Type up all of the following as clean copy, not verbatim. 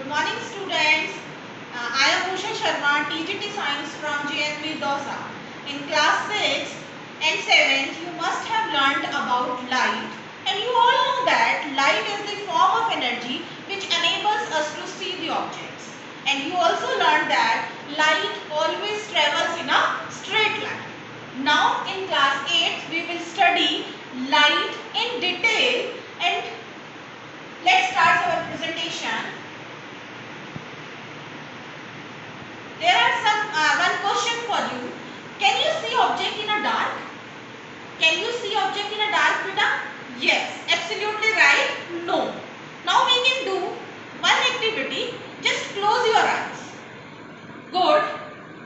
Good morning, students. I am Usha Sharma, TGT Science from JNV Dosa. In class 6 and 7, you must have learnt about light. And you all know that light is the form of energy which enables us to see the objects. And you also learned that light always travels in a straight line. Now in class 8, we will study light in detail, and let's start our presentation. There are one question for you. Can you see object in a dark? Can you see object in a dark, beta? Yes, absolutely right. No. Now we can do one activity. Just close your eyes. Good.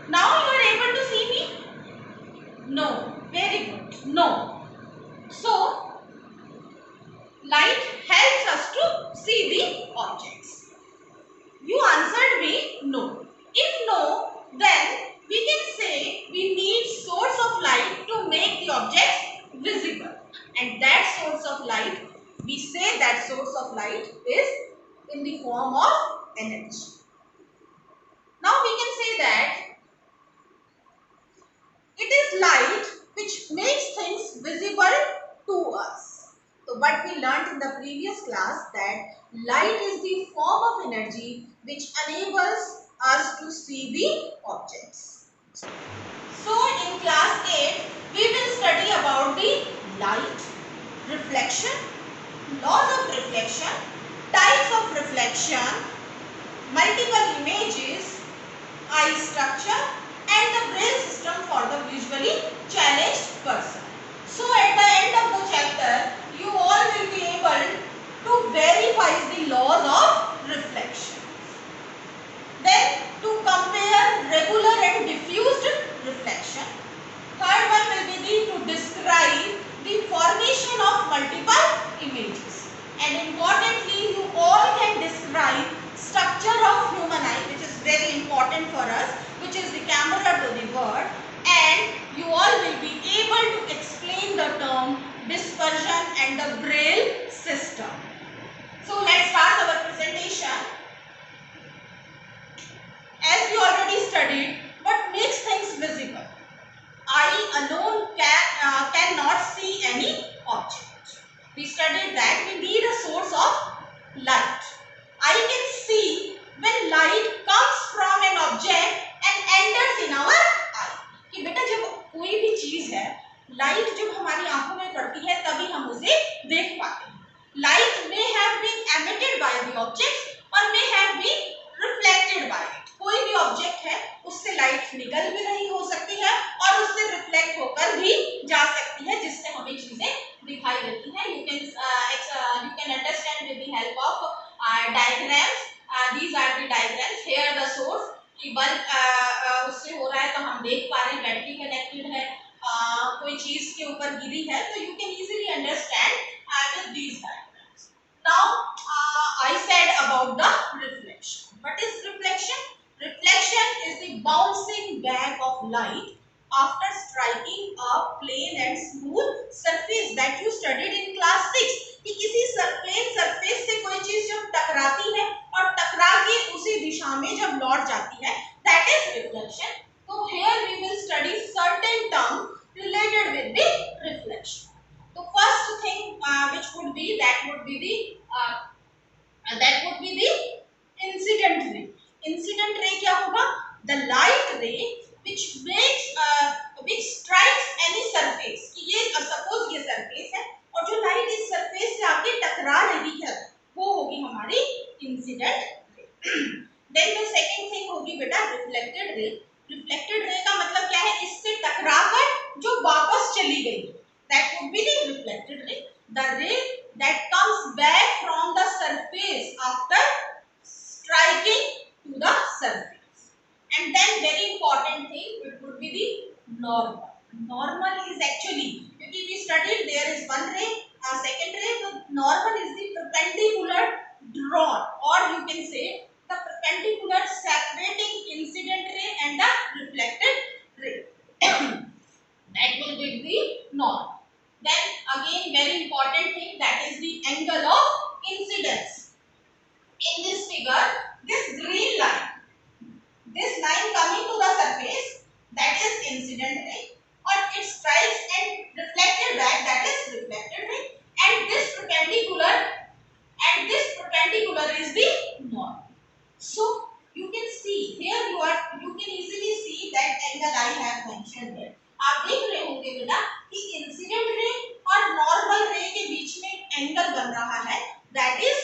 Now you are able to see me? No. Very good. No. So light helps us to see the objects. You answered me no. If no, then we can say we need source of light to make the objects visible. And that source of light, we say that source of light is in the form of energy. Now we can say that it is light which makes things visible to us. So what we learned in the previous class, that light is the form of energy which enables us to see the objects. So in class 8, we will study about the light, reflection, laws of reflection, types of reflection, multiple images, eye structure, and the braille system for the visually challenged person. So at the end of the chapter, you all will be able to verify the laws of reflection. Then to compare regular and diffused reflection. Third one will be to describe the formation of multiple images. And importantly, you all can describe structure of human eye, which is very important for us, which is the camera to the bird, and you all will be able to explain the term dispersion and the braille system. So let's start our presentation. As we already studied, what makes things visible? Eye alone cannot see any object. We studied that we need a source of light. I can see when light comes from an object and enters in our eye. कि बेटा जब कोई भी चीज है, light जब हमारी आंखों में पड़ती है तभी हम उसे देख पाते हैं. Light may have been emitted by the object or may have been reflected by it. कोई भी ऑब्जेक्ट है उससे लाइट निकल भी रही हो सकती है और उससे रिफ्लेक्ट होकर भी जा सकती है, जिससे हमें चीजें दिखाई देती हैं. You can understand with the help of diagrams. These are the diagrams. Here the source, कि बल्ब उससे हो रहा है तो हम देख पा रहे हैं, बैटरी कनेक्टेड है, कोई चीज के ऊपर गिरी है, तो you can easily understand with these diagrams. Now I said about the reflection. What is reflection? Reflection is the bouncing back of light after striking a plain and smooth surface that you studied in class 6. कि किसी plane surface से कोई चीज जब टकराती है और टकरा के उसी दिशा में जब लौट जाती है, that is reflection. So here we will study certain terms related with the reflection. So first thing which would be that would be the incident ray. Incident ray क्या होगा? The light ray which strikes any surface. कि ये suppose ये surface है और जो light इस surface से आके टकरा रही है वो होगी हमारी incident ray. Then the second thing होगी बेटा reflected ray. Reflected ray का मतलब क्या है? इससे टकराकर जो वापस चली गई, that would be the reflected ray. The ray that comes back from the surface after striking to the surface. And then very important thing, it would be the normal. Normal is actually, because we studied there is one ray, second ray, so normal is the perpendicular drawn, or you can say the perpendicular separating incident ray and the reflected ray. That will be the normal. Then again very important thing, that is the angle of incidence. In this figure, perpendicular is the norm. So you can see here you can easily see that angle I have mentioned here. आप देख रहे होंगे बेटा कि incident ray और normal रे के बीच में एंगल बन रहा है, that is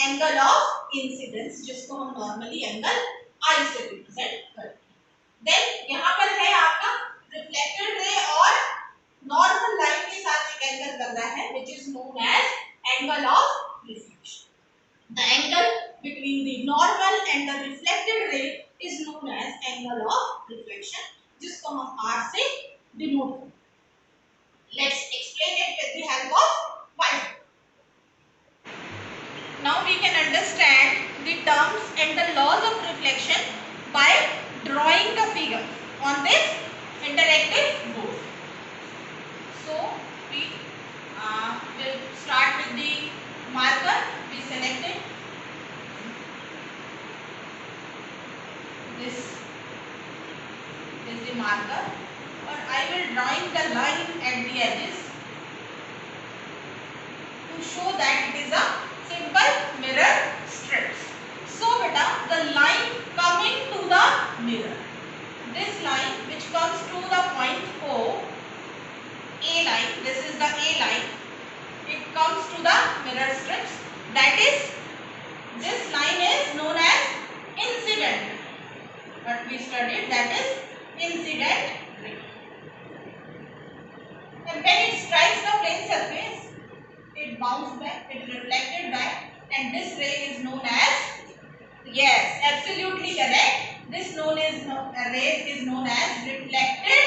angle of incidence, जिसको हम नॉर्मली एंगल आई से रिप्रेजेंट करते हैं. देन यहाँ पर है आपका रिफ्लेक्टेड रे और नॉर्मल लाइन के साथ एक एंगल बन रहा है which is known as angle of reflection. The angle between the normal and the reflected ray is known as angle of reflection, जिसको हम R से denote करते हैं. Let's explain it with the help of figure. Now we can understand the terms and the laws of reflection by drawing the figure on this interactive board. So we will start with the marker. We selected this is the marker, or I will drawing the line at the edges to show that it is a simple mirror strips. So beta, the line coming to the mirror, this line which comes to the point O, A line, this is the A line, it comes to the mirror strips, that is this line is known as incident. But we studied that is incident ray. And when it strikes the plane surface, it bounced back, it reflected back, and this ray is known as, yes, absolutely correct, this ray is known as reflected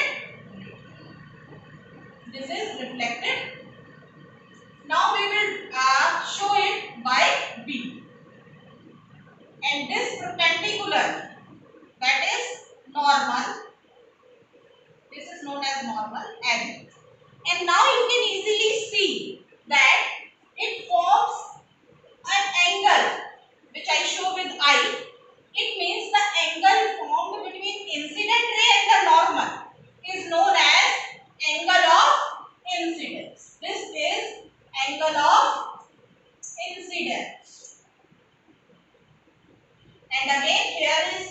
ray. This is reflected. Now we will show it by B. And this perpendicular, that is normal, this is known as normal angle. And now you can easily see that it forms an angle which I show with I. It means the angle formed between incident ray and the normal is known as angle of incidence. This is angle of incidence. And again here is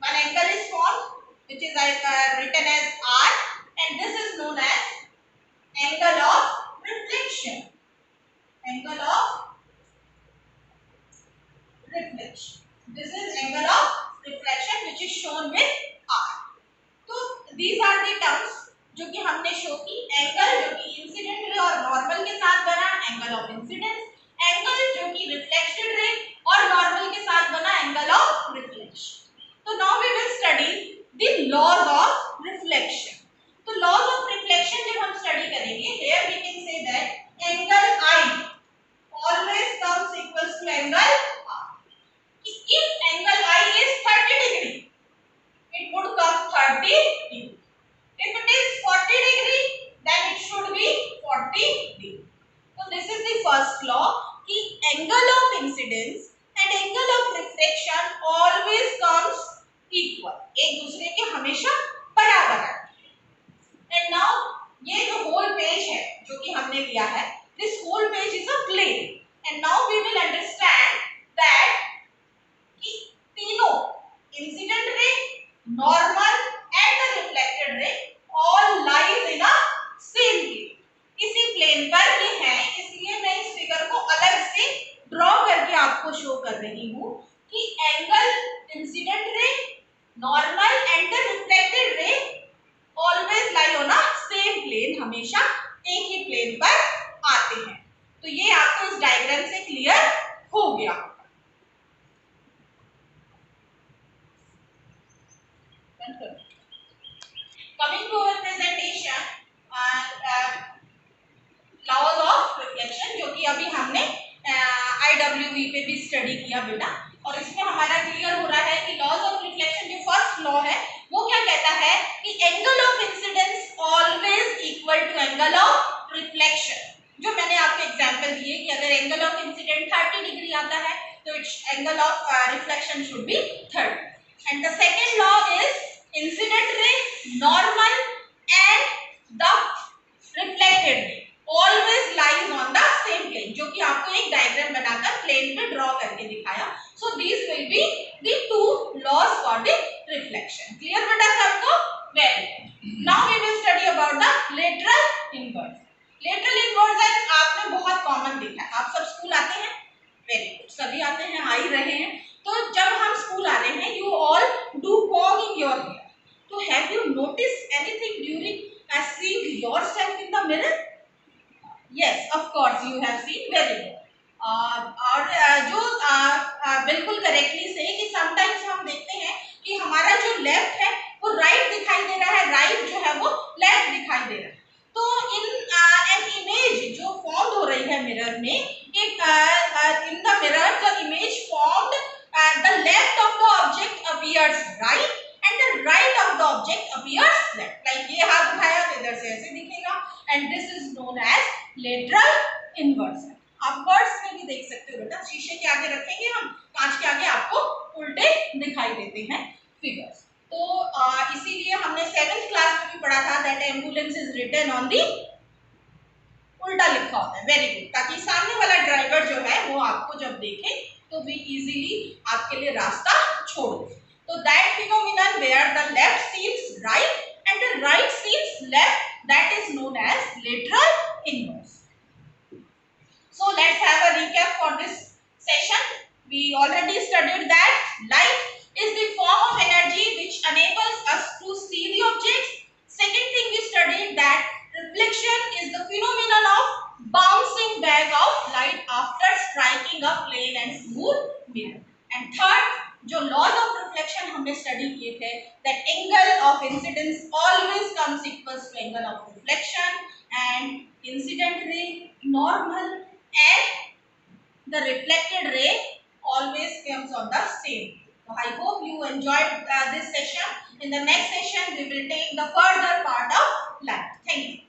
one angle is formed which is written as R, and this is known as angle of reflection. Angle of reflection. This is angle of reflection which is shown with R. So these are the terms जो कि हमने show की. Angle जो कि incident ray और normal के साथ बना, एंगल ऑफ इंसिडेंस. एंगल जो कि रिफ्लेक्टेड रे और नॉर्मल के साथ बना, angle of reflection. So now we will study the laws of reflection. तो laws of reflection जब हम study करेंगे, here we can say that angle I always comes equals to angle R. If angle I is 30 degree, it would come 30 degree. If it is 40 degree, then it should be 40 degree. So this is the first law कि angle of incidence and angle of reflection always comes equal, एक दूसरे के हमेशा बराबर है. And now ये जो whole page है जो कि हमने लिया है, this whole page is a plane. And now we will understand that कि तीनों incident ray, normal and the reflected ray all lies in a same plane. इसी plane पर ये है, इसलिए मैं इस फिगर को अलग से ड्रॉ करके आपको शो कर रही हूँ कि angle incident ray, normal and the reflected ray always lie on a same plane, हमेशा एक ही प्लेन पर आते हैं. तो ये आपको इस डायग्राम से क्लियर हो गया. Coming to our presentation, laws of reflection, जो कि अभी हमने IWE पे भी स्टडी किया बेटा, और इसमें हमारा क्लियर हो रहा है कि लॉज ऑफ रिफ्लेक्शन जो फर्स्ट लॉ है वो क्या कहता है कि angle of incidence always equal to angle of reflection. जो मैंने आपको एग्जांपल दिए कि अगर एंगल ऑफ इंसिडेंट 30 डिग्री आता है तो angle of reflection should be 30. And the second law is incident ray, normal and the reflected ray always lies on the same plane, जो कि आपको एक डायग्राम बनाकर प्लेन पे ड्रॉ करके दिखाया. So these will be the two laws for the reflection. Clear बेटा सबको? Very good. Now we will study about the lateral inverse. Lateral inverse आपने बहुत कॉमन देखा है. आप सब स्कूल आते हैं? Very good. सभी आते हैं, आ ही रहे हैं. तो जब हम स्कूल आ रहे हैं, you all do combing your hair. So have you noticed anything during seeing yourself in the mirror? Yes, of course you have seen. Very good. और जो बिल्कुल करेक्टली से कि समटाइम्स हम देखते हैं कि हमारा जो लेफ्ट है वो राइट दिखाई दे रहा है, राइट जो है वो लेफ्ट दिखाई दे रहा है. तो इन एन इमेज जो फॉर्म हो रही है मिरर में, एक in the mirror the image formed the left of the object appears right and the right of the object appears left. Like ये हाथ उठाया तो इधर से ऐसे दिखेगा, and this is known as lateral inversion. आप वर्ड्स में भी देख सकते हो बेटा, शीशे के आगे रखेंगे हम, कांच के आगे आपको उल्टे दिखाई देते हैं फिगर्स. तो इसीलिए हमने 7th क्लास में भी पढ़ा था that ambulance is written on the उल्टा लिखा होता है. Very good. ताकि सामने वाला ड्राइवर जो है वो आपको जब देखे तो भी इजीली आपके लिए रास्ता छोड़ दे. So that phenomenon where the left seems right and the right seems left, that is known as lateral inverse. So let's have a recap for this session. We already studied that light is the form of energy which enables us to see the objects. Second thing we studied that reflection is the phenomenon of bouncing back of light after striking a plain and smooth mirror. And third, जो laws of reflection हमने study किए थे, that angle of incidence always comes equals to angle of reflection, and incident ray, normal and the reflected ray always comes on the same. So I hope you enjoyed this session. In the next session we will take the further part of light. Thank you.